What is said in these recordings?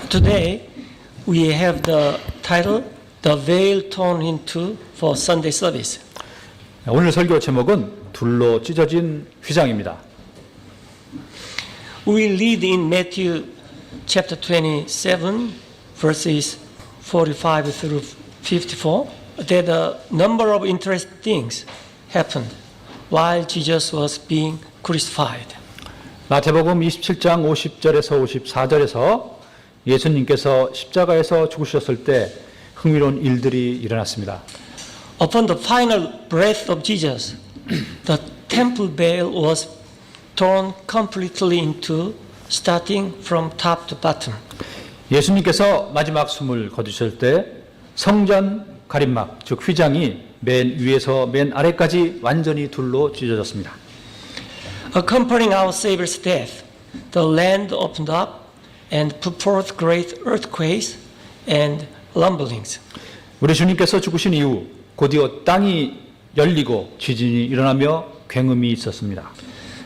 Today, we have the title, The Veil Torn in Two for Sunday Service. 오늘 설교 제목은 둘로 찢어진 휘장입니다. We read in Matthew chapter 27, verses 45 through 54, that a number of interesting things happened while Jesus was being crucified. 마태복음 27장 50절에서 54절에서 예수님께서 십자가에서 죽으셨을 때 흥미로운 일들이 일어났습니다. Upon the final breath of Jesus, the temple veil was torn completely in two, starting from top to bottom. 예수님께서 마지막 숨을 거두실 때 성전 가림막, 즉 휘장이 맨 위에서 맨 아래까지 완전히 둘로 찢어졌습니다. Accompanying our Savior's death, the land opened up and put forth great earthquakes and rumblings. 우리 주님께서 죽으신 이후 곧이어 땅이 열리고 지진이 일어나며 굉음이 있었습니다.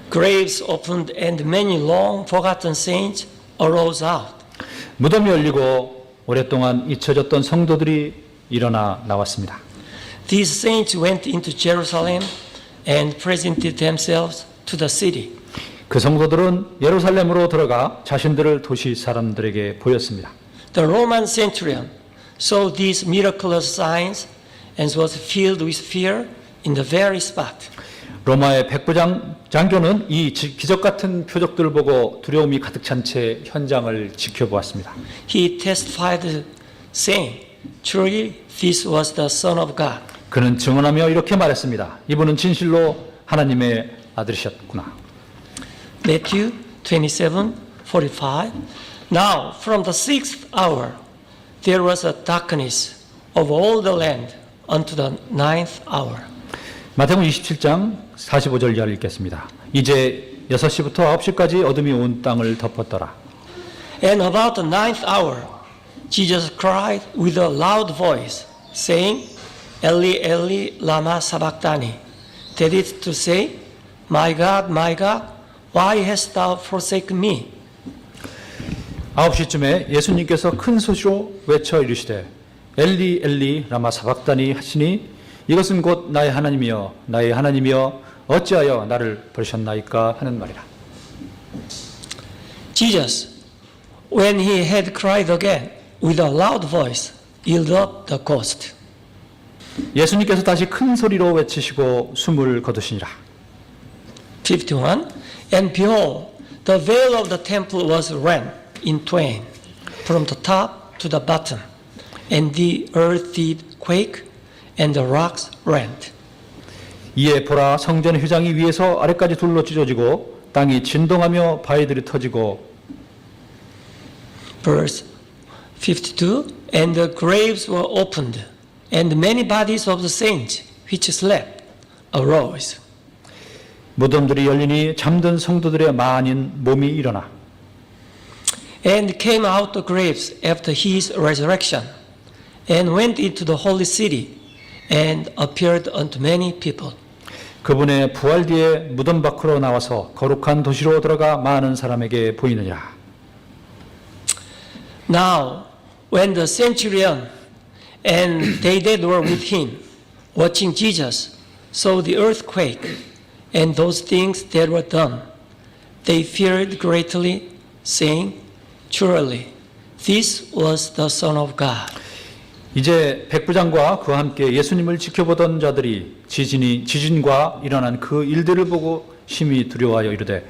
Graves opened and many long forgotten saints arose out. 무덤이 열리고 오랫동안 잊혀졌던 성도들이 일어나 나왔습니다. These saints went into Jerusalem and presented themselves to the city. 그 성도들은 예루살렘으로 들어가 자신들을 도시 사람들에게 보였습니다. The Roman centurion saw these miraculous signs and was filled with fear in the very spot. 로마의 백부장 장교는 이 기적 같은 표적들을 보고 두려움이 가득 찬 채 현장을 지켜보았습니다. He testified saying, "Truly this was the Son of God." 그는 증언하며 이렇게 말했습니다. 이분은 진실로 하나님의 아들이셨구나. Matthew 27:45. Now from the 6th hour there was a darkness over all the land unto the 9th hour. 마태복음 27장 45절 이하를 읽겠습니다. 이제 6시부터 9시까지 어둠이 온 땅을 덮었더라. And about the 9th hour Jesus cried with a loud voice, saying, Eli, Eli, lama sabachthani. That is to say, my God, why hast thou forsaken me? 9시쯤에 예수님께서 큰 소리로 외쳐 이르시되 엘리 엘리 라마 사박다니 하시니 이것은 곧 나의 하나님이여 어찌하여 나를 버리셨나이까 하는 말이라. Jesus, when he had cried again with a loud voice, yielded up the ghost. 예수님께서 다시 큰 소리로 외치시고 숨을 거두시니라. 51. And behold, the veil of the temple was rent in twain, from the top to the bottom, and the earth did quake, and the rocks rent. 이에 보라 성전 휘장이 위에서 아래까지 둘로 찢어지고 땅이 진동하며 바위들이 터지고. Verse 52. And the graves were opened, and many bodies of the saints which slept arose. 무덤들이 열리니 잠든 성도들의 많은 몸이 일어나. And came out the graves after his resurrection, and went into the holy city, and appeared unto many people. 그분의 부활 뒤에 무덤 밖으로 나와서 거룩한 도시로 들어가 많은 사람에게 보이느니라. Now, when the centurion and they that were with him, watching Jesus, saw the earthquake and those things that were done, they feared greatly, saying, Surely, this was the Son of God. 이제 백부장과 그와 함께 예수님을 지켜보던 자들이 지진과 일어난 그 일들을 보고 심히 두려워하여 이르되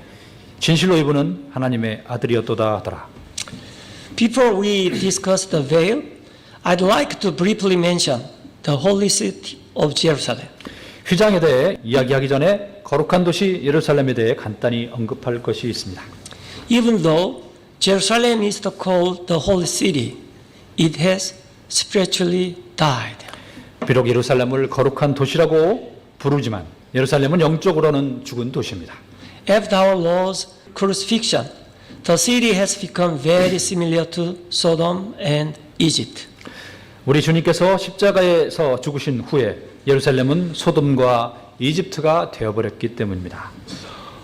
진실로 이분은 하나님의 아들이었도다 하더라. Before we discuss the veil, I'd like to briefly mention the holy city of Jerusalem. 휘장에 대해 이야기하기 전에 거룩한 도시 예루살렘에 대해 간단히 언급할 것이 있습니다. Even though Jerusalem is called the holy city, it has spiritually died. 비록 예루살렘을 거룩한 도시라고 부르지만 예루살렘은 영적으로는 죽은 도시입니다. After our Lord's crucifixion, the city has become very similar to Sodom and Egypt. 우리 주님께서 십자가에서 죽으신 후에 예루살렘은 소돔과 이집트가 되어버렸기 때문입니다.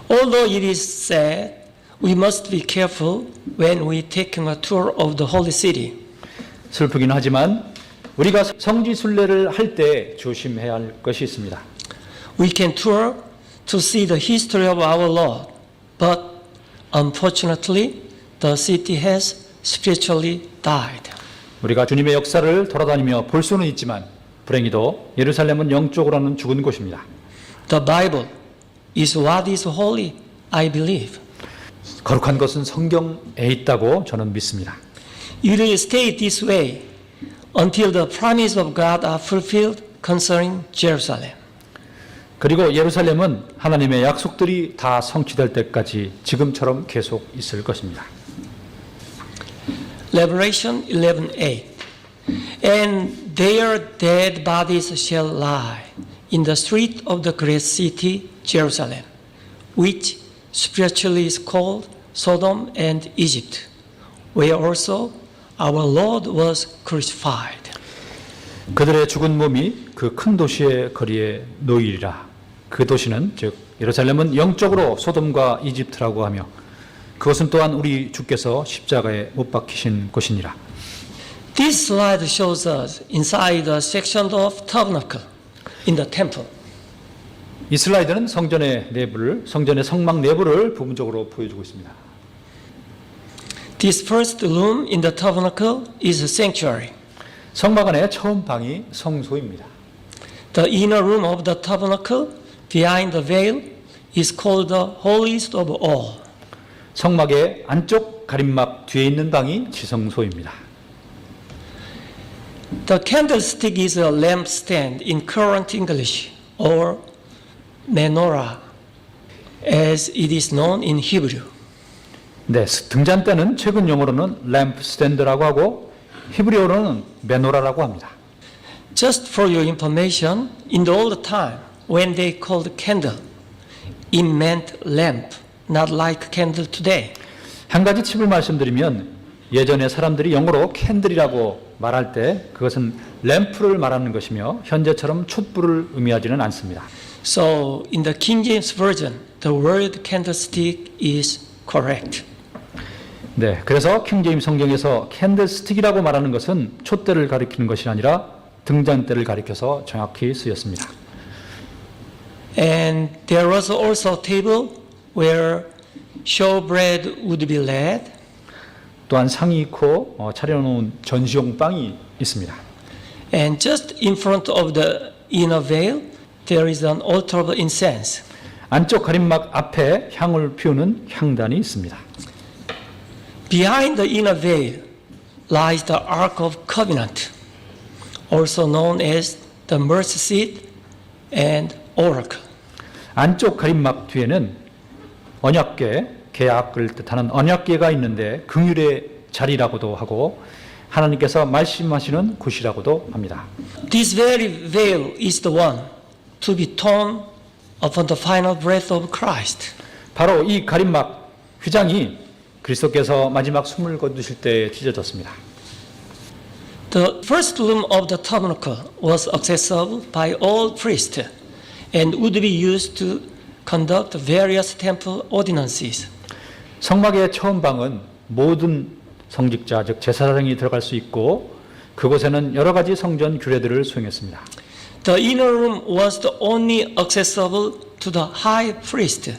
Although it is said we must be careful when we take a tour of the holy city. 슬프긴 하지만 우리가 성지 순례를 할 때 조심해야 할 것이 있습니다. We can tour to see the history of our Lord, but unfortunately, the city has spiritually died. 우리가 주님의 역사를 돌아다니며 볼 수는 있지만 불행히도 예루살렘은 영적으로는 죽은 곳입니다. The Bible is what is holy, I believe. 거룩한 것은 성경에 있다고 저는 믿습니다. It will stay this way until the promise of God are fulfilled concerning Jerusalem. 그리고 예루살렘은 하나님의 약속들이 다 성취될 때까지 지금처럼 계속 있을 것입니다. Revelation 11:8. And their dead bodies shall lie in the street of the great city Jerusalem, which spiritually is called Sodom and Egypt, where also our Lord was crucified. 그들의 죽은 몸이 그 큰 도시의 거리에 놓이리라. 그 도시는 즉 예루살렘은 영적으로 소돔과 이집트라고 하며 그것은 또한 우리 주께서 십자가에 못 박히신 곳이니라. This slide shows us inside the section of tabernacle in the temple. 이 슬라이드는 성전의 내부를, 성전의 성막 내부를 부분적으로 보여주고 있습니다. This first room in the tabernacle is a sanctuary. 성막 안의 처음 방이 성소입니다. The inner room of the tabernacle behind the veil is called the holiest of all. 성막의 안쪽 가림막 뒤에 있는 방이 지성소입니다. The candlestick is a lampstand in current English, or menorah, as it is known in Hebrew. 네, 등잔대는 최근 용어로는 램프 스탠드라고 하고 히브리어로는 메노라라고 합니다. Just for your information, in the old time, when they called candle, it meant lamp, not like candle today. 한 가지 팁을 말씀드리면 예전에 사람들이 영어로 캔들이라고 말할 때 그것은 램프를 말하는 것이며 현재처럼 촛불을 의미하지는 않습니다. So, in the King James Version, the word candlestick is correct. 네, 그래서 킹제임스 성경에서 캔들스틱이라고 말하는 것은 촛대를 가리키는 것이 아니라 등잔대를 가리켜서 정확히 쓰였습니다. And there was also a table where showbread would be laid. 또한 상이 있고 차려놓은 전시용 빵이 있습니다. And just in front of the inner veil, there is an altar of incense. 안쪽 가림막 앞에 향을 피우는 향단이 있습니다. Behind the inner veil lies the Ark of Covenant, also known as the mercy seat and oracle. 안쪽 가림막 뒤에는 언약궤, 계약을 뜻하는 언약궤가 있는데 긍휼의 자리라고도 하고 하나님께서 말씀하시는 곳이라고도 합니다. This very veil is the one to be torn upon the final breath of Christ. 바로 이 가림막 휘장이 그리스도께서 마지막 숨을 거두실 때 찢어졌습니다. The first room of the tabernacle was accessible by all priests and would be used to conduct various temple ordinances. 성막의 처음 방은 모든 성직자 즉 제사장이 들어갈 수 있고 그곳에는 여러 가지 성전 규례들을 수행했습니다. The inner room was the only accessible to the high priest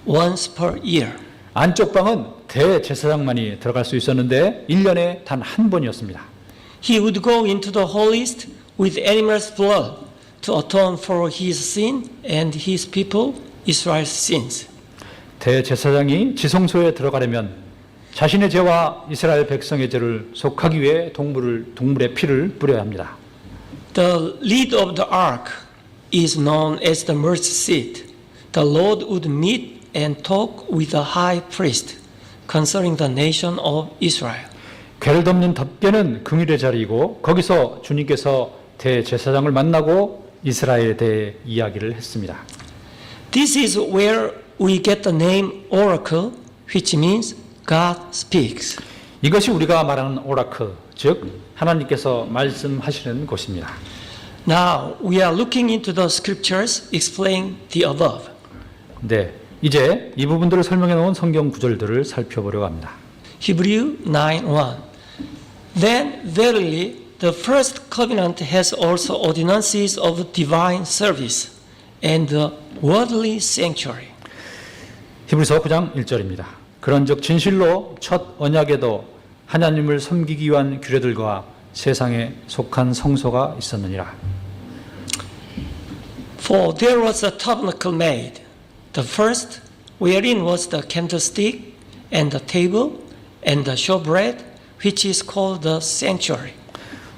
once per year. 안쪽 방은 대제사장만이 들어갈 수 있었는데 1년에 단 한 번이었습니다. He would go into the holiest with animal's blood to atone for his sin and his people Israel's sins. 대제사장이 지성소에 들어가려면 자신의 죄와 이스라엘 백성의 죄를 속하기 위해 동물의 피를 뿌려야 합니다. The lid of the ark is known as the mercy seat. The Lord would meet and talk with the high priest concerning the nation of Israel. 괴를 덮는 덮개는 긍휼의 자리이고 거기서 주님께서 대제사장을 만나고 이스라엘에 대해 이야기를 했습니다. This is where we get the name oracle, which means God speaks. 이것이 우리가 말하는 오라클, 즉 하나님께서 말씀하시는 곳입니다. Now we are looking into the scriptures explaining the above. 네, 이제 이 부분들을 설명해 놓은 성경 구절들을 살펴보려고 합니다. Hebrew 9:1. Then verily the first covenant has also ordinances of divine service and the worldly sanctuary. 히브리서 9장 1절입니다. 그런즉 진실로 첫 언약에도 하나님을 섬기기 위한 규례들과 세상에 속한 성소가 있었느니라. For there was a tabernacle made, the first, wherein was the candlestick and the table and the showbread, which is called the sanctuary.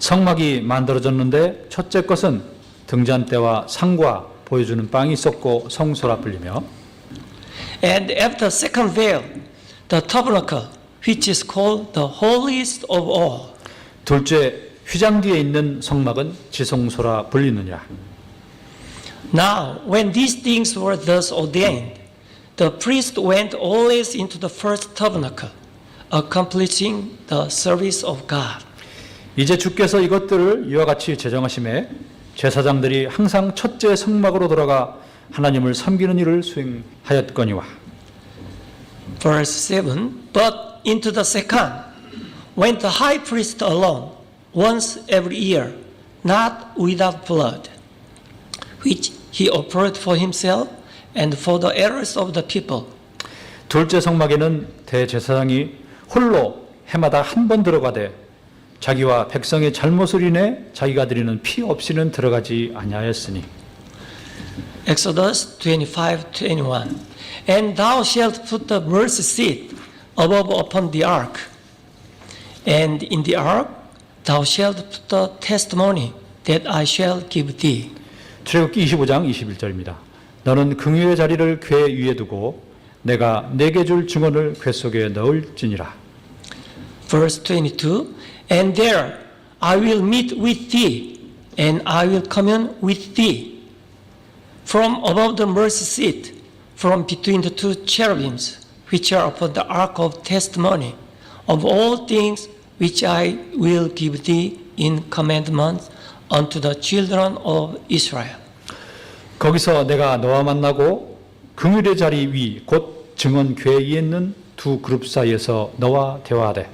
성막이 만들어졌는데 첫째 것은 등잔대와 상과 보여주는 빵이 있었고 성소라 불리며 And after the second veil, the tabernacle, which is called the holiest of all. 둘째 휘장 뒤에 있는 성막은 지성소라 불리느니라. Now, when these things were thus ordained, the priest went always into the first tabernacle, accomplishing the service of God. 이제 주께서 이것들을 이와 같이 제정하심에 제사장들이 항상 첫째 성막으로 돌아가 하나님을 섬기는 일을 수행하였거니와. Verse 7, But into the second went the high priest alone, once every year, not without blood, which he offered for himself and for the errors of the people. 둘째 성막에는 대제사장이 홀로 해마다 한 번 들어가되 자기와 백성의 잘못을 인해 자기가 드리는 피 없이는 들어가지 아니하였으니. Exodus 25:21. And thou shalt put the mercy seat above upon the ark, and in the ark thou shalt put the testimony that I shall give thee. 출애굽기 25장 21절입니다. 너는 긍휼의 자리를 궤 위에 두고 내가 내게 줄 증언을 궤 속에 넣을지니라. Verse 22. And there I will meet with thee, and I will commune with thee. From above the mercy seat, from between the two cherubims, which are upon the ark of testimony, of all things which I will give thee in commandments unto the children of Israel. 거기서 내가 너와 만나고 긍휼의 자리 위 곧 증언 궤 위에 있는 두 그룹 사이에서 너와 대화하되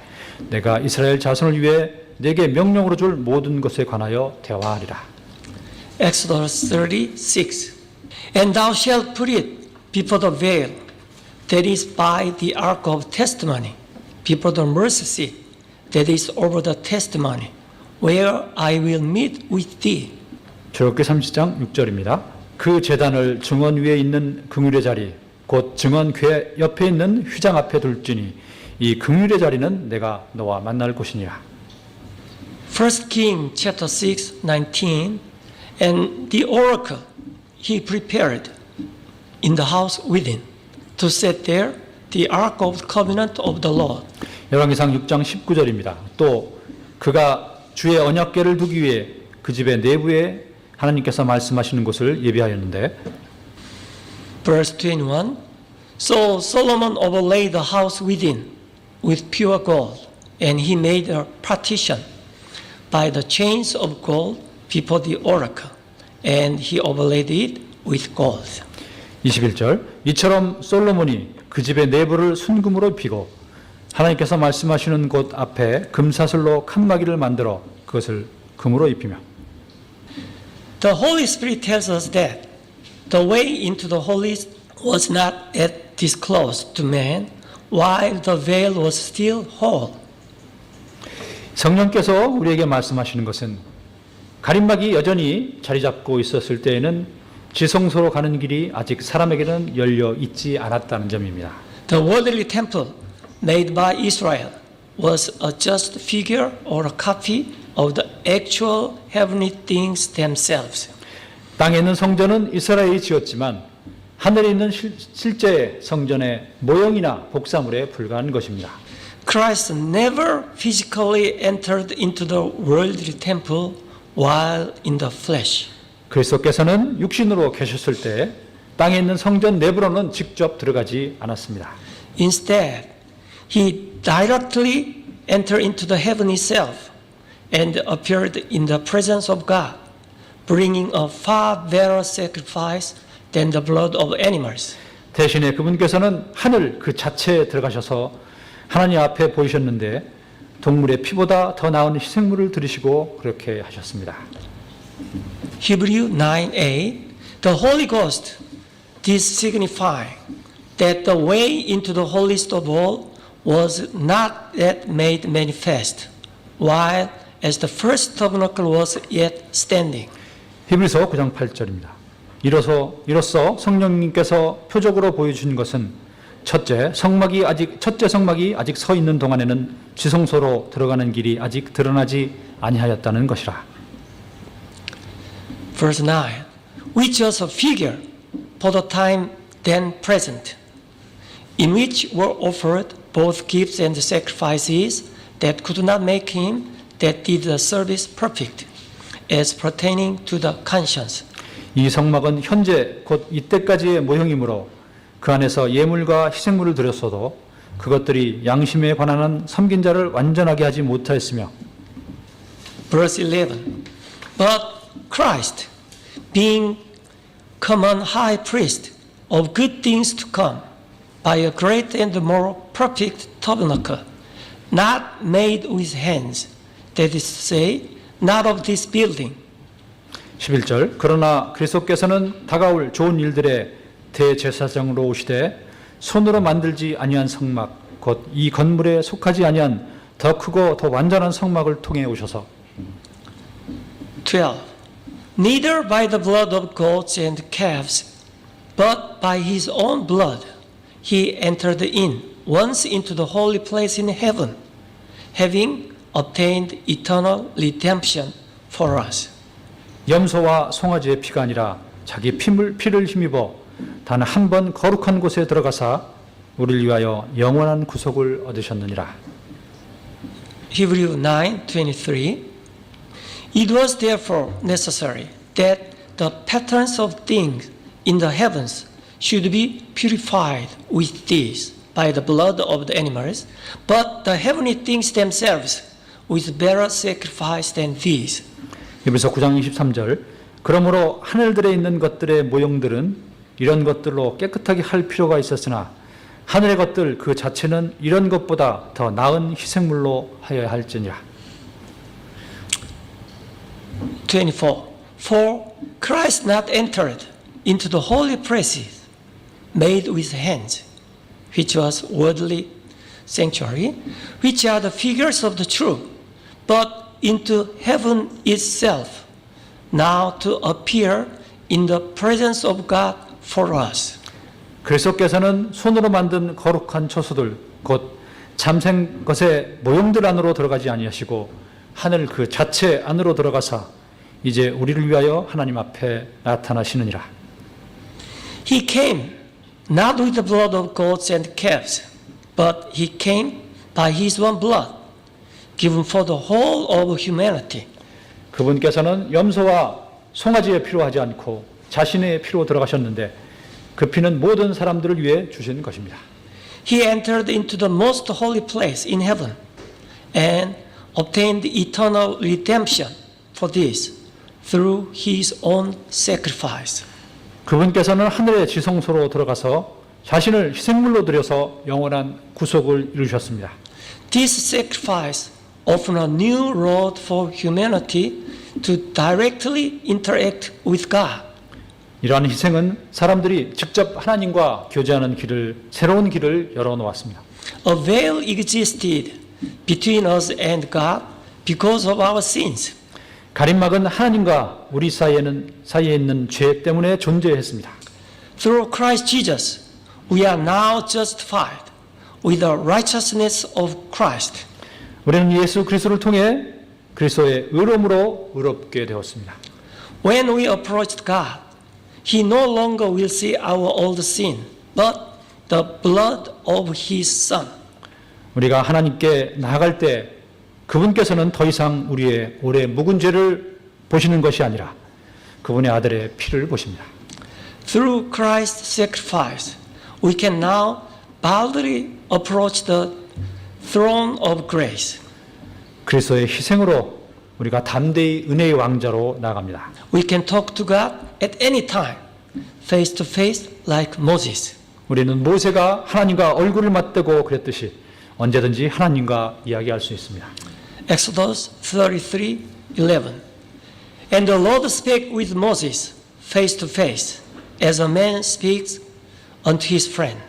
내가 이스라엘 자손을 위해 내게 명령으로 줄 모든 것에 관하여 대화하리라. Exodus 36. And thou shalt put it before the veil that is by the ark of testimony, before the mercy seat that is over the testimony, where I will meet with thee. 출애굽기 30장 6절입니다. 그 제단을 증언 위에 있는 긍휼의 자리 곧 증언 궤 옆에 있는 휘장 앞에 둘지니 이 긍휼의 자리는 내가 너와 만날 곳이니라. 1 King chapter 6, 19. And the oracle he prepared in the house within to set there the ark of the covenant of the Lord. 열왕기상 6장 19절입니다. 또 그가 주의 언약궤를 두기 위해 그 집의 내부에 하나님께서 말씀하시는 곳을 예비하였는데 Verse 21. So Solomon overlaid the house within with pure gold, and he made a partition by the chains of gold before the oracle, and he overlaid it with gold. 21절 이처럼 솔로몬이 그 집의 내부를 순금으로 입히고 하나님께서 말씀하시는 곳 앞에 금사슬로 칸막이를 만들어 그것을 금으로 입히며. The Holy Spirit tells us that the way into the holiest was not yet disclosed to man while the veil was still whole. 성령께서 우리에게 말씀하시는 것은 가림막이 여전히 자리 잡고 있었을 때에는 지성소로 가는 길이 아직 사람에게는 열려 있지 않았다는 점입니다. The worldly temple made by Israel was a just figure or a copy of the actual heavenly things themselves. 땅에 있는 성전은 이스라엘이 지었지만 하늘에 있는 실제 성전의 모형이나 복사물에 불과한 것입니다. Christ never physically entered into the worldly temple while in the flesh. 그리스도께서는 육신으로 계셨을 때 땅에 있는 성전 내부로는 직접 들어가지 않았습니다. Instead, he directly entered into the heaven itself and appeared in the presence of God, bringing a far better sacrifice than the blood of animals. 대신에 그분께서는 하늘 그 자체에 들어가셔서 하나님 앞에 보이셨는데 동물의 피보다 더 나은 희생물을 드리시고 그렇게 하셨습니다. Hebrew 9:8, the Holy Ghost did signify that the way into the holiest of all was not yet made manifest, while as the first tabernacle was yet standing. 히브리서 9장 8절입니다. 이로써 성령님께서 표적으로 보여주신 것은 첫째 성막이 아직 서 있는 동안에는 지성소로 들어가는 길이 아직 드러나지 아니하였다는 것이라. Verse 9, which was a figure for the time then present, in which were offered both gifts and sacrifices that could not make him that did the service perfect, as pertaining to the conscience. 이 성막은 현재 곧 이때까지의 모형이므로 그 안에서 예물과 희생물을 드렸어도 그것들이 양심에 관한 섬긴 자를 완전하게 하지 못하였으며. Verse 11, but Christ, being common high priest of good things to come, by a great and more perfect tabernacle, not made with hands, that is to say, not of this building. 11절 그러나 그리스도께서는 다가올 좋은 일들의 대제사장으로 오시되 손으로 만들지 아니한 성막 곧 이 건물에 속하지 아니한 더 크고 더 완전한 성막을 통해 오셔서. 12. Neither by the blood of goats and calves, but by his own blood, he entered in once into the holy place in heaven, having obtained eternal redemption for us. 염소와 송아지의 피가 아니라 자기 피를 힘입어 단 한 번 거룩한 곳에 들어가사 우리를 위하여 영원한 구속을 얻으셨느니라. Hebrew 9:23. It was therefore necessary that the patterns of things in the heavens should be purified with these by the blood of the animals, but the heavenly things themselves with better sacrifice than these. 히브리서 9장 23절 그러므로 하늘들에 있는 것들의 모형들은 이런 것들로 깨끗하게 할 필요가 있었으나 하늘의 것들 그 자체는 이런 것보다 더 나은 희생물로 하여야 할지니라. 24. For Christ not entered into the holy places made with hands, which was worldly sanctuary, which are the figures of the true, but into heaven itself, now to appear in the presence of God for us. 그리스도께서는 손으로 만든 거룩한 처소들 곧 잠생 것의 모형들 안으로 들어가지 아니하시고 하늘 그 자체 안으로 들어가사 이제 우리를 위하여 하나님 앞에 나타나시느니라. He came not with the blood of goats and calves, but he came by his own blood, given for the whole of humanity. 그분께서는 염소와 송아지의 피로 하지 않고 자신의 피로 들어가셨는데 그 피는 모든 사람들을 위해 주신 것입니다. He entered into the most holy place in heaven and obtained eternal redemption for this through his own sacrifice. 그분께서는 하늘의 지성소로 들어가서 자신을 희생물로 드려서 영원한 구속을 이루셨습니다. This sacrifice opened a new road for humanity to directly interact with God. 이러한 희생은 사람들이 직접 하나님과 교제하는 새로운 길을 열어놓았습니다. A veil existed between us and God because of our sins. 가림막은 하나님과 우리 사이에 있는 죄 때문에 존재했습니다. Through Christ Jesus, we are now justified with the righteousness of Christ. 우리는 예수 그리스도를 통해 그리스도의 의로움으로 의롭게 되었습니다. When we approached God, He no longer will see our old sin, but the blood of His Son. 우리가 하나님께 나아갈 때 그분께서는 더 이상 우리의 오래 묵은 죄를 보시는 것이 아니라 그분의 아들의 피를 보십니다. Through Christ's sacrifice, we can now boldly approach the throne of grace. 그리스도의 희생으로 우리가 담대히 은혜의 왕자로 나아갑니다. We can talk to God at any time, face to face like Moses. 우리는 모세가 하나님과 얼굴을 맞대고 그랬듯이 언제든지 하나님과 이야기할 수 있습니다. Exodus 33:11. And the Lord spake with Moses face to face, as a man speaks unto his friend.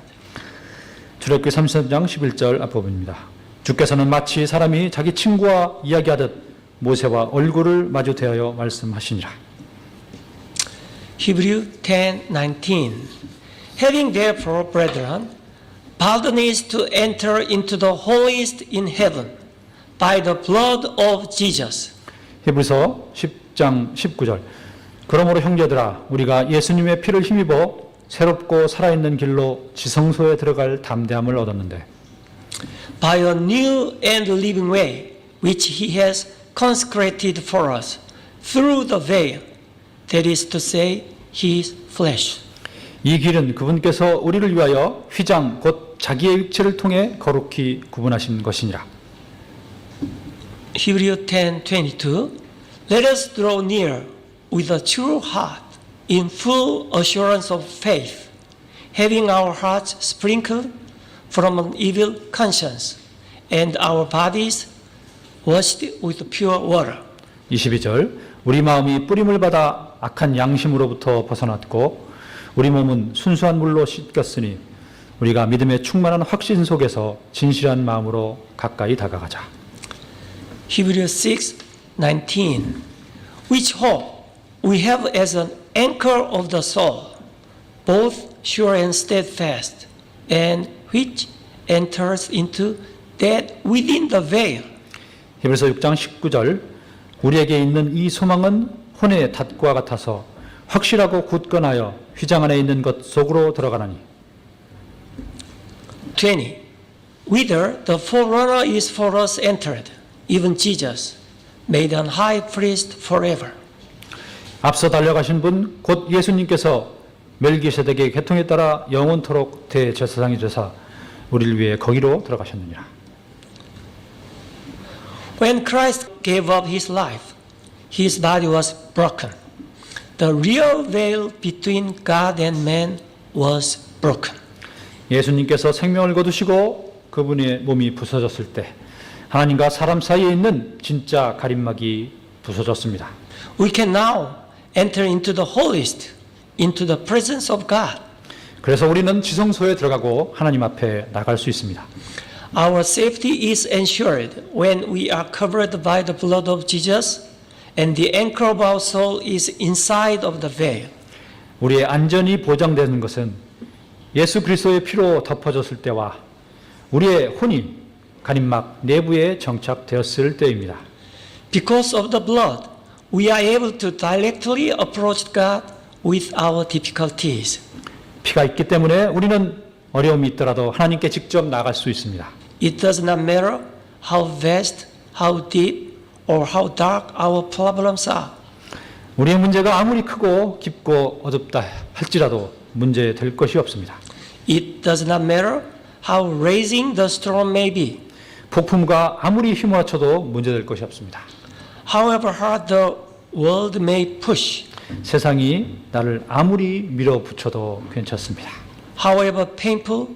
출애굽기 33장 11절 앞부분입니다. 주께서는 마치 사람이 자기 친구와 이야기하듯 모세와 얼굴을 마주 대하여 말씀하시니라. Hebrew 10:19. Having therefore, brethren, boldness to enter into the holiest in heaven by the blood of Jesus. 히브리서 10장 19절. 그러므로 형제들아 우리가 예수님의 피를 힘입어 새롭고 살아있는 길로 지성소에 들어갈 담대함을 얻었는데 By a new and living way, which he has consecrated for us through the veil, that is to say, his flesh. 이 길은 그분께서 우리를 위하여 휘장 곧 자기의 육체를 통해 거룩히 구분하신 것이니라. Hebrew 10:22. Let us draw near with a true heart, in full assurance of faith, having our hearts sprinkled from an evil conscience, and our bodies washed with pure water. 22절 우리 마음이 뿌림을 받아 악한 양심으로부터 벗어났고 우리 몸은 순수한 물로 씻겼으니 우리가 믿음의 충만한 확신 속에서 진실한 마음으로 가까이 다가가자. Hebrews 6:19. Which hope we have as an anchor of the soul, both sure and steadfast, and which enters into that within the veil. 히브리서 6장 19절 우리에게 있는 이 소망은 혼의 닷과 같아서 확실하고 굳건하여 휘장 안에 있는 것 속으로 들어가나니. 20. Whither the forerunner is for us entered, even Jesus, made an high priest forever. 앞서 달려가신 분 곧 예수님께서 멜기세덱의 계통에 따라 영원토록 대제사장이 되사 우리를 위해 거기로 들어가셨느니라. When Christ gave up his life, his body was broken. The real veil between God and man was broken. 예수님께서 생명을 거두시고 그분의 몸이 부서졌을 때 하나님과 사람 사이에 있는 진짜 가림막이 부서졌습니다. We can now enter into the holiest, into the presence of God. 그래서 우리는 지성소에 들어가고 하나님 앞에 나갈 수 있습니다. Our safety is ensured when we are covered by the blood of Jesus, and the anchor of our soul is inside of the veil. 우리의 안전이 보장되는 것은 예수 그리스도의 피로 덮어졌을 때와 우리의 혼이 가림막 내부에 정착되었을 때입니다. Because of the blood, we are able to directly approach God with our difficulties. 피가 있기 때문에 우리는 어려움이 있더라도 하나님께 직접 나갈 수 있습니다. It does not matter how vast, how deep, or how dark our problems are. 우리의 문제가 아무리 크고 깊고 어둡다 할지라도 문제 될 것이 없습니다. It does not matter how raging the storm may be. 폭풍과 아무리 휘몰아쳐도 문제될 것이 없습니다. However hard the world may push. 세상이 나를 아무리 밀어붙여도 괜찮습니다. However painful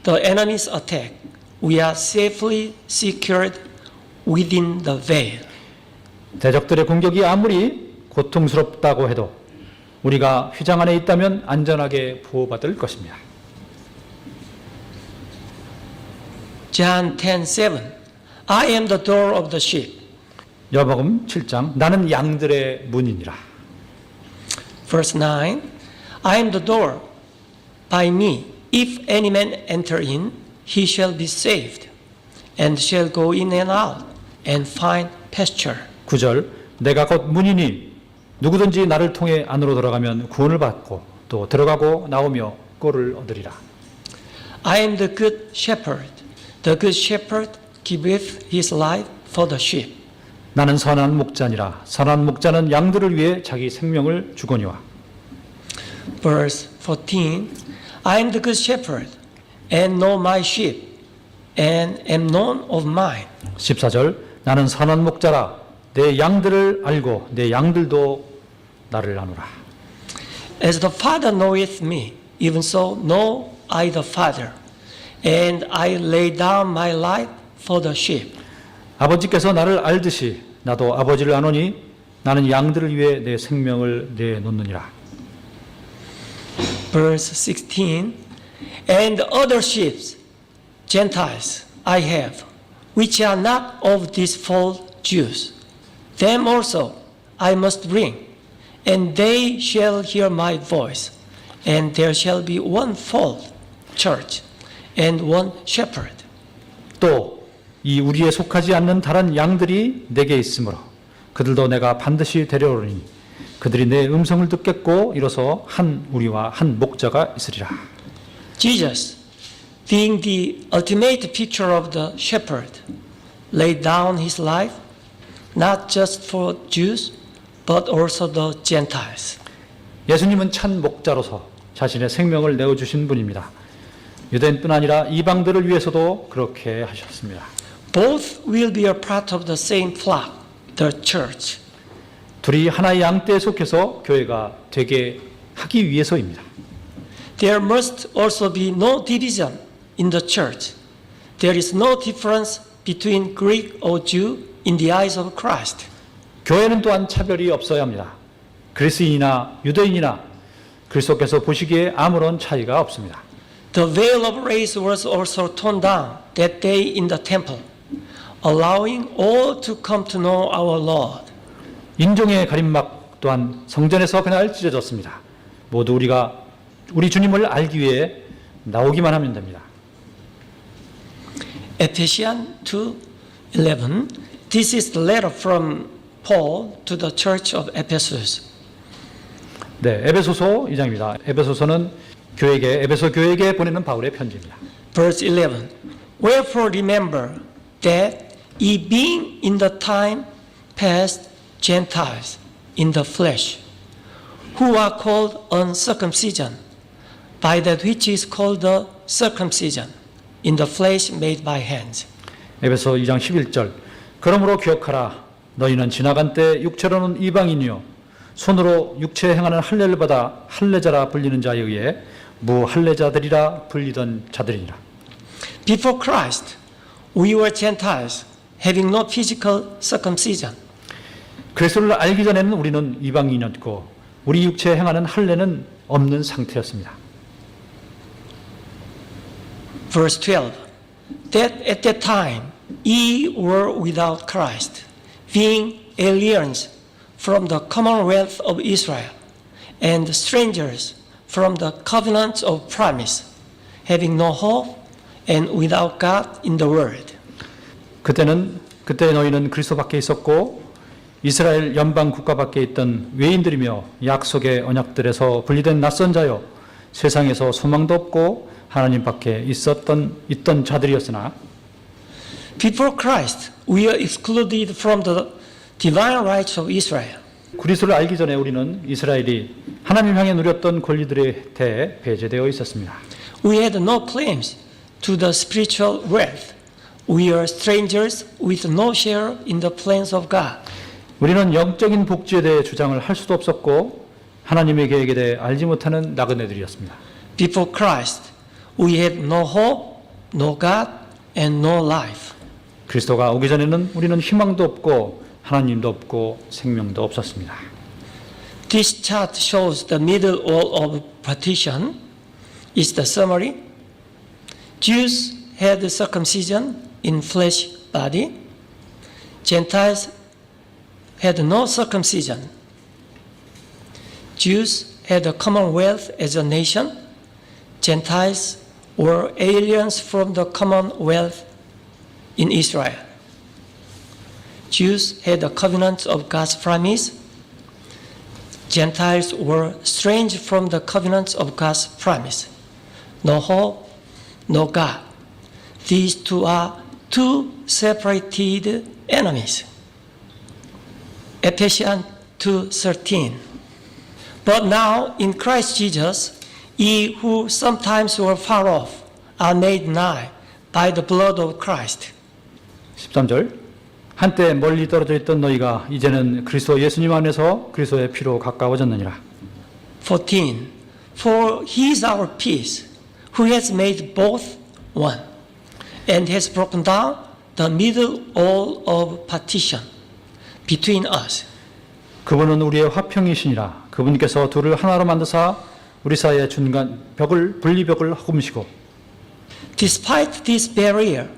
the enemy's attack, we are safely secured within the veil. 대적들의 공격이 아무리 고통스럽다고 해도 우리가 휘장 안에 있다면 안전하게 보호받을 것입니다. John 10:7. I am the door of the sheep. 요한복음 7장 나는 양들의 문이니라. Verse 9. I am the door. By me, if any man enter in, he shall be saved, and shall go in and out, and find pasture. 9절 내가 곧 문이니 누구든지 나를 통해 안으로 들어가면 구원을 받고 또 들어가고 나오며 꼴을 얻으리라. I am the good shepherd. The good shepherd giveth his life for the sheep. 나는 선한 목자니라. 선한 목자는 양들을 위해 자기 생명을 주거니와. Verse 14. I am the good shepherd, and know my sheep, and am known of mine. 14절 나는 선한 목자라. 내 양들을 알고 내 양들도 나를 아노라. As the Father knoweth me, even so know I the Father, and I lay down my life for the sheep. 아버지께서 나를 알듯이 나도 아버지를 아노니 나는 양들을 위해 내 생명을 내놓느니라. Verse 16, and other sheep, Gentiles, I have, which are not of this fold Jews. Them also I must bring, and they shall hear my voice, and there shall be one fold, church, and one shepherd. 또 이 우리에 속하지 않는 다른 양들이 내게 있으므로 그들도 내가 반드시 데려오리니 그들이 내 음성을 듣겠고 이로써 한 우리와 한 목자가 있으리라. Jesus, being the ultimate picture of the shepherd, laid down his life not just for Jews, but also the Gentiles. 예수님은 참 목자로서 자신의 생명을 내어주신 분입니다. 유대인뿐 아니라 이방들을 위해서도 그렇게 하셨습니다. Both will be a part of the same flock, the church. 둘이 하나의 양떼에 속해서 교회가 되게 하기 위해서입니다. There must also be no division in the church. There is no difference between Greek or Jew in the eyes of Christ. 교회는 또한 차별이 없어야 합니다. 그리스인이나 유대인이나 그리스도께서 보시기에 아무런 차이가 없습니다. The veil of race was also torn down that day in the temple, allowing all to come to know our Lord. 인종의 가림막 또한 성전에서 그날 찢어졌습니다. 모두 우리가 우리 주님을 알기 위해 나오기만 하면 됩니다. Ephesians 2:11. This is the letter from Paul to the church of Ephesus. 네, 에베소서 2장입니다. 에베소서는 에베소 교회에게 보내는 바울의 편지입니다. Verse 11. Wherefore remember that ye being in the time past Gentiles in the flesh, who are called uncircumcision, by that which is called the circumcision, in the flesh made by hands. 에베소 2장 11절. 그러므로 기억하라. 너희는 지나간 때 육체로는 이방인이요 손으로 육체에 행하는 할례를 받아 할례자라 불리는 자에 의해 무할례자들이라 불리던 자들이니라. Before Christ, we were Gentiles, having no physical circumcision. 그리스도를 알기 전에는 우리는 이방인이었고 우리 육체에 행하는 할례는 없는 상태였습니다. Verse 12. That at that time ye were without Christ, being aliens from the commonwealth of Israel, and strangers from the covenants of promise, having no hope and without God in the world. 그때 너희는 그리스도 밖에 있었고 이스라엘 연방 국가 밖에 있던 외인들이며 약속의 언약들에서 분리된 낯선 자요 세상에서 소망도 없고 하나님 밖에 있던 자들이었으나 Before Christ, we are excluded from the divine rights of Israel. 그리스도를 알기 전에 우리는 이스라엘이 하나님 향해 누렸던 권리들에 대해 배제되어 있었습니다. We had no claims to the spiritual wealth. We are strangers with no share in the plans of God. 우리는 영적인 복지에 대해 주장을 할 수도 없었고 하나님의 계획에 대해 알지 못하는 나그네들이었습니다. Before Christ, we had no hope, no God, and no life. 그리스도가 오기 전에는 우리는 희망도 없고 하나님도 없고 생명도 없었습니다. This chart shows the middle wall of partition. Is the summary. Jews had circumcision in flesh body. Gentiles had no circumcision. Jews had a commonwealth as a nation. Gentiles were aliens from the commonwealth in Israel. Jews had the covenant of God's promise. Gentiles were strange from the covenants of God's promise. No hope, no God. These two are two separated enemies. Ephesians 2:13. But now in Christ Jesus, ye who sometimes were far off are made nigh by the blood of Christ. 13절. 한때 멀리 떨어져 있던 너희가 이제는 그리스도 예수님 안에서 그리스도의 피로 가까워졌느니라. 14. For he is our peace, who has made both one, and has broken down the middle wall of partition between us. 그분은 우리의 화평이시니라. 그분께서 둘을 하나로 만드사 우리 사이의 중간 벽을 분리벽을 허금시고 Despite this barrier,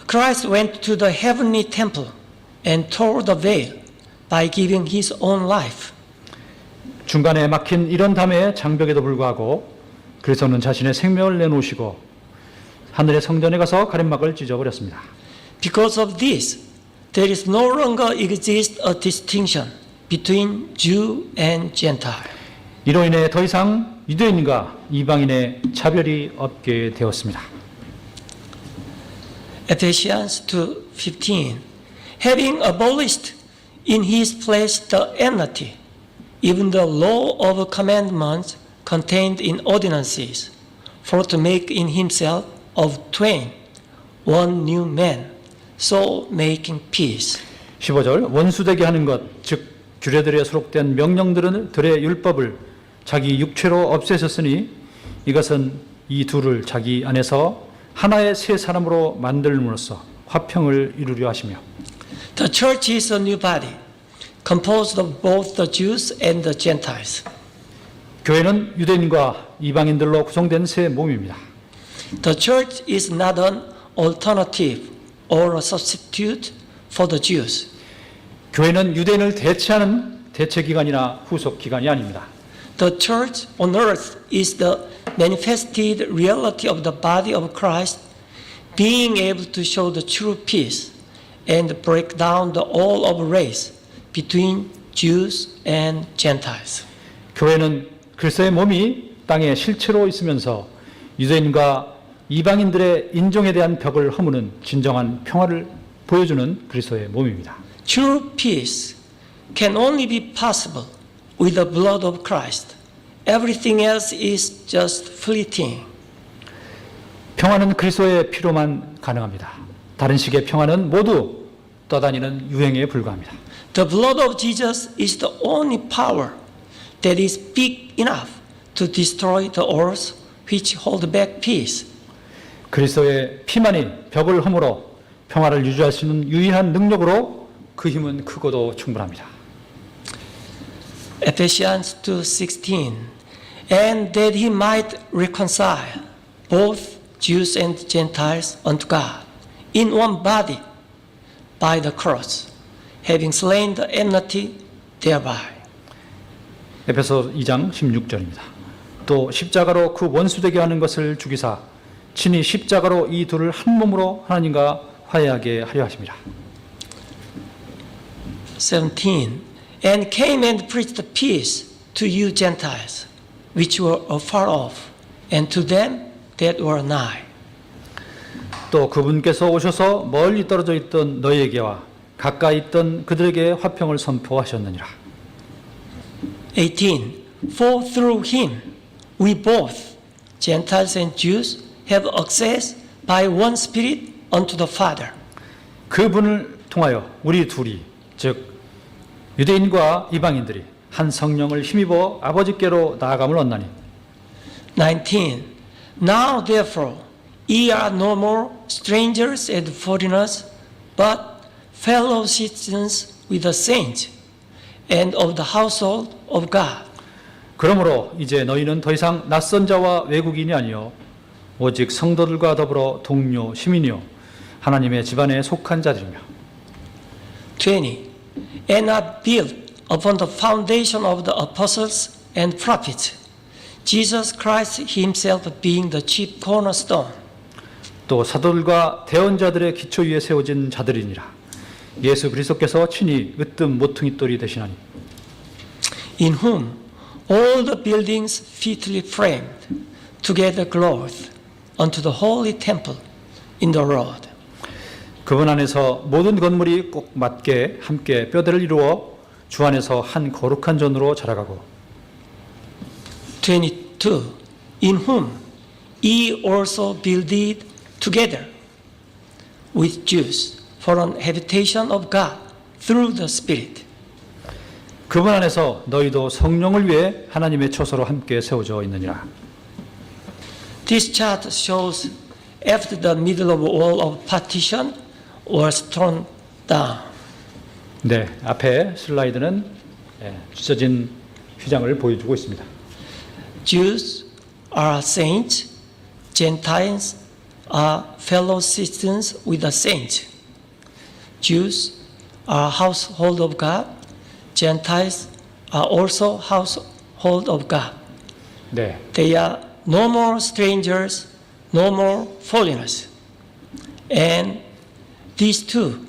Christ went to the heavenly temple and tore the veil by giving his own life. 중간에 막힌 이런 담의 장벽에도 불구하고 그리스도는 자신의 생명을 내놓으시고 하늘의 성전에 가서 가림막을 찢어버렸습니다. Because of this, there is no longer exist a distinction between Jew and Gentile. 이로 인해 더 이상 유대인과 이방인의 차별이 없게 되었습니다. Ephesians 2:15. Having abolished in his place the enmity, even the law of commandments contained in ordinances, for to make in himself of twain one new man, so making peace. 15절 원수되게 하는 것, 즉 규례들에 수록된 명령들은 들의 율법을 자기 육체로 없애셨으니 이것은 이 둘을 자기 안에서 하나의 새 사람으로 만들므로써 화평을 이루려 하시며 The church is a new body, composed of both the Jews and the Gentiles. 교회는 유대인과 이방인들로 구성된 새 몸입니다. The church is not an alternative or a substitute for the Jews. 교회는 유대인을 대체하는 대체기관이나 후속기관이 아닙니다. The church on earth is the manifested reality of the body of Christ, being able to show the true peace and break down the wall of race between Jews and Gentiles. 교회는 그리스도의 몸이 땅에 실체로 있으면서 유대인과 이방인들의 인종에 대한 벽을 허무는 진정한 평화를 보여주는 그리스도의 몸입니다. True peace can only be possible with the blood of Christ. Everything else is just fleeting. 평화는 그리스도의 피로만 가능합니다. 다른 식의 평화는 모두 떠다니는 유행에 불과합니다. The blood of Jesus is the only power that is big enough to destroy the walls which hold back peace. 그리스도의 피만이 벽을 허물어 평화를 유지할 수 있는 유일한 능력으로 그 힘은 크고도 충분합니다. Ephesians 2:16. And that he might reconcile both Jews and Gentiles unto God in one body by the cross, having slain the enmity thereby. 에베소 2장 16절입니다. 또 십자가로 그 원수되게 하는 것을 죽이사 친히 십자가로 이 둘을 한 몸으로 하나님과 화해하게 하려 하십니다. 17. And came and preached peace to you Gentiles, which were afar off, and to them that were nigh. 또 그분께서 오셔서 멀리 떨어져 있던 너희에게와 가까이 있던 그들에게 화평을 선포하셨느니라. 18. For through him we both, Gentiles and Jews, have access by one Spirit unto the Father. 그분을 통하여 우리 둘이 즉 유대인과 이방인들이 한 성령을 힘입어 아버지께로 나아감을 얻나니. 19. Now therefore ye are no more strangers and foreigners, but fellow citizens with the saints and of the household of God. 그러므로 이제 너희는 더 이상 낯선 자와 외국인이 아니요 오직 성도들과 더불어 동료 시민이요 하나님의 집안에 속한 자들이며. 20. And are built upon the foundation of the apostles and prophets, Jesus Christ himself being the chief cornerstone. 또 사도들과 대언자들의 기초 위에 세워진 자들이니라. 예수 그리스도께서 친히 으뜸 모퉁이 돌이 되시나니. In whom all the buildings fitly framed together groweth unto the holy temple in the Lord. 그분 안에서 모든 건물이 꼭 맞게 함께 뼈대를 이루어 주 안에서 한 거룩한 전으로 자라가고. 22. In whom ye also builded together with Jews for an habitation of God through the Spirit. 그분 안에서 너희도 성령을 위해 하나님의 처소로 함께 세워져 있느니라. This chart shows after the middle of wall of partition was torn down. 네, 앞에 슬라이드는 찢어진 휘장을 보여주고 있습니다. Jews are saints, Gentiles are fellow citizens with the saints. Jews are household of God, Gentiles are also household of God. 네, They are no more strangers, no more foreigners. And these two,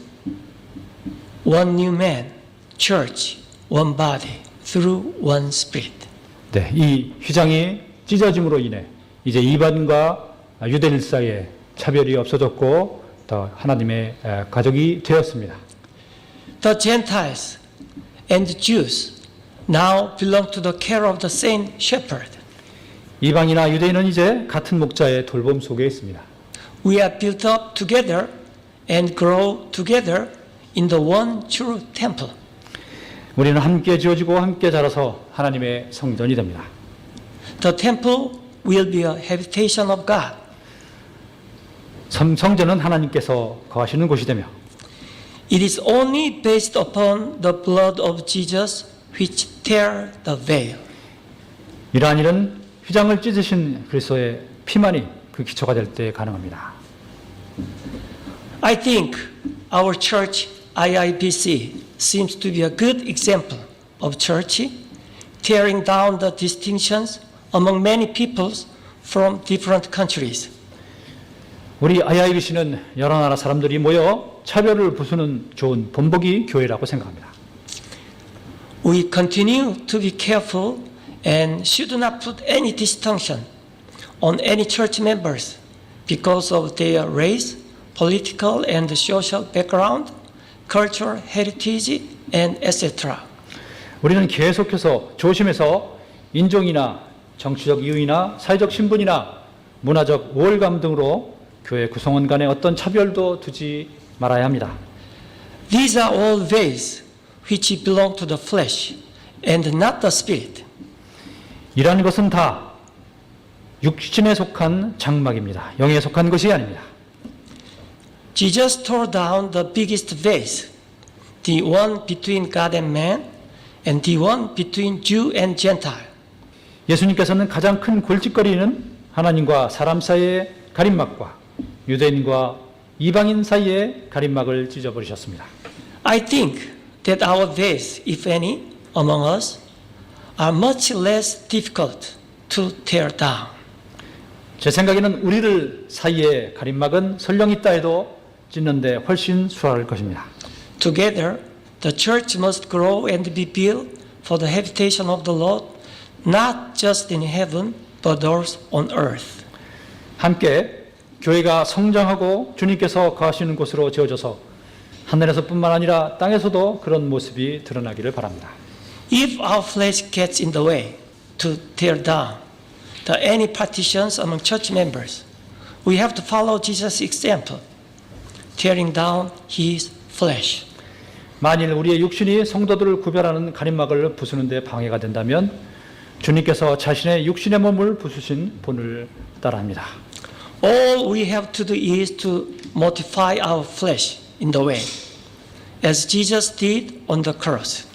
one new man, church, one body, through one spirit. 네, 이 휘장이 찢어짐으로 인해 이제 이방과 유대인 사이에 차별이 없어졌고 더 하나님의 가족이 되었습니다. The Gentiles and the Jews now belong to the care of the same shepherd. 이방이나 유대인은 이제 같은 목자의 돌봄 속에 있습니다. We are built up together and grow together in the one true temple. 우리는 함께 지어지고 함께 자라서 하나님의 성전이 됩니다. The temple will be a habitation of God. 성전은 하나님께서 거하시는 곳이 되며 It is only based upon the blood of Jesus which tear the veil. 이러한 일은 휘장을 찢으신 그리스도의 피만이 그 기초가 될 때 가능합니다. I think our church IIBC seems to be a good example of church tearing down the distinctions among many peoples from different countries. 우리 IIBC는 여러 나라 사람들이 모여 차별을 부수는 좋은 본보기 교회라고 생각합니다. We continue to be careful and should not put any distinction on any church members because of their race, political and social background, cultural heritage, and etc. 우리는 계속해서 조심해서 인종이나 정치적 이유이나 사회적 신분이나 문화적 우월감 등으로 교회 구성원 간에 어떤 차별도 두지 말아야 합니다. These are all ways which belong to the flesh and not the spirit. 이러한 것은 다 육신에 속한 장막입니다. 영에 속한 것이 아닙니다. Jesus tore down the biggest vase, the one between God and man, and the one between Jew and Gentile. 예수님께서는 가장 큰 골칫거리는 하나님과 사람 사이의 가림막과 유대인과 이방인 사이의 가림막을 찢어버리셨습니다. I think that our vase, if any, among us, are much less difficult to tear down. 제 생각에는 우리들 사이의 가림막은 설령 있다 해도 찢는데 훨씬 수월할 것입니다. Together, the church must grow and be built for the habitation of the Lord, not just in heaven, but also on earth. 함께 교회가 성장하고 주님께서 거하시는 곳으로 지어져서 하늘에서뿐만 아니라 땅에서도 그런 모습이 드러나기를 바랍니다. If our flesh gets in the way to tear down any partitions among church members, we have to follow Jesus' example, tearing down his flesh. 만일 우리의 육신이 성도들을 구별하는 가림막을 부수는 데 방해가 된다면 주님께서 자신의 육신의 몸을 부수신 본을 따라합니다. All we have to do is to mortify our flesh in the way, as Jesus did on the cross.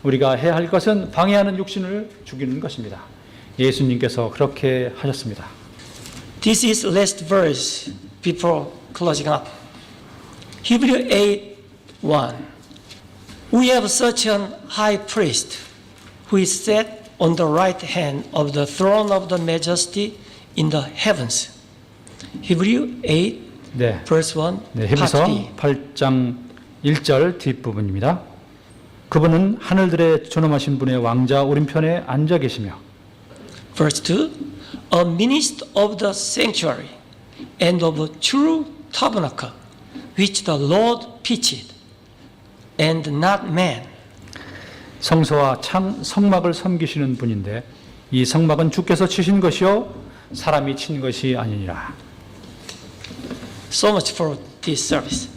우리가 해야 할 것은 방해하는 육신을 죽이는 것입니다. 예수님께서 그렇게 하셨습니다. This is last verse before closing up. Hebrew 8:1. We have such an high priest who is set on the right hand of the throne of the majesty in the heavens. Hebrew 8 네, verse 1 네, part 히브리서 3. 8장 1절 뒷부분입니다. 그분은 하늘들의 존엄하신 분의 왕자 오른편에 앉아 계시며 Verse 2. A minister of the sanctuary and of a true tabernacle which the Lord pitched and not man. 성소와 성막을 섬기시는 분인데 이 성막은 주께서 치신 것이요 사람이 친 것이 아니니라. So much for this service.